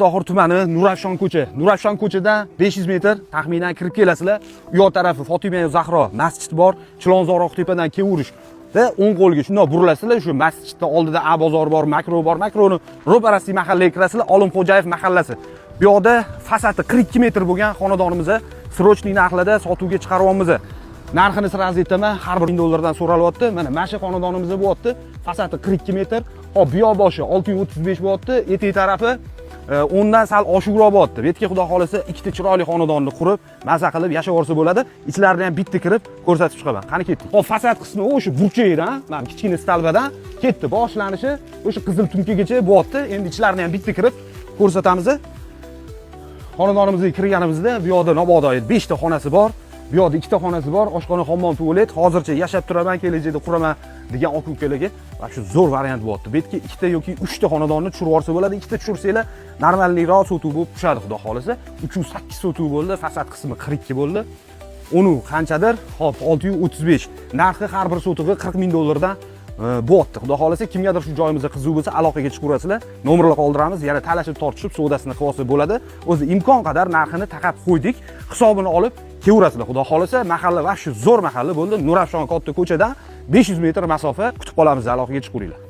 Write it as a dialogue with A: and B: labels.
A: Tohir tumani Nurafshon ko'cha. Nurafshon ko'chadan 500 metr taxminan kirib kelasizlar. U yoq tarafi Fotima Zahro masjid bor. Chilonzor tepadan kevurish. Da o'ng qo'lga shundoq burilasizlar, shu masjidning oldida A bozor bor, makro bor. Makroni ro'parasi mahallaga kirasizlar, Olimxo'jayev mahallasi. Bu yoqda fasadi 42 metr bo'lgan xonadonimizni srochniy narxlarda sotuvga chiqaryapmiz. Narxini sirasiz aytaman, har bir $1000 so'ralyapti. Mana mana shu xonadonimizda bo'lyapti. Fasadi 42 metr. Hop, bu yoq boshi 635 bo'lyapti. Etek tarafi ondan sal oshiqroq bo'lyapti. Bu yerga xudo xolasa ikkita chiroyli xonadonni qurib, maza qilib yashavorsa bo'ladi. Ichlarida ham bitta kirib ko'rsatib chiqaman. Qani ketdik. Hop, fasad qismi o'sha burchakdan, mana kichkina stalbadan ketdi. Boshlanishi o'sha qizil tumkagacha bo'lyapti. Endi ichlarini ham bitta kirib ko'rsatamiz. Xonadonimizga kirganimizda bu yoqda mabodo 5 ta xonasi bor. Bu yoqda 2 ta xonasi bor. Oshxona, hammom, tualet. Hozircha yashab turaman, kelajakda quraman degan aka ukalarga va shu zo'r variant bo'lyapti. Bu yerga 2 ta yoki 3 ta xonadonni tushirib olsa bo'ladi. 2 ta tushirsanglar normalniroq sotuv bo'lib tushadi, xudo xolasa. 308 sotuv bo'ldi, fasad qismi 42 bo'ldi. Uni qanchadir? Hop, 635. Narxi har bir sotug'i $40,000 dan bo'lyapti. Xudo xolasa kimgadir shu joyimizga qiziq bo'lsa, aloqaga chiqaverasizlar. Nomerlar qoldiramiz. Yana talashib tortishib savdosini qilsa bo'ladi. O'zi imkon qadar narxini taqab qo'ydik. Hisobini olib kelaverasizlar. Xudo xolasa mahalla va shu zo'r mahalla bo'ldi. Nurafshon katta ko'chadan 500 metr masofa kutib qolamiz, aloqaga chiqaveringlar.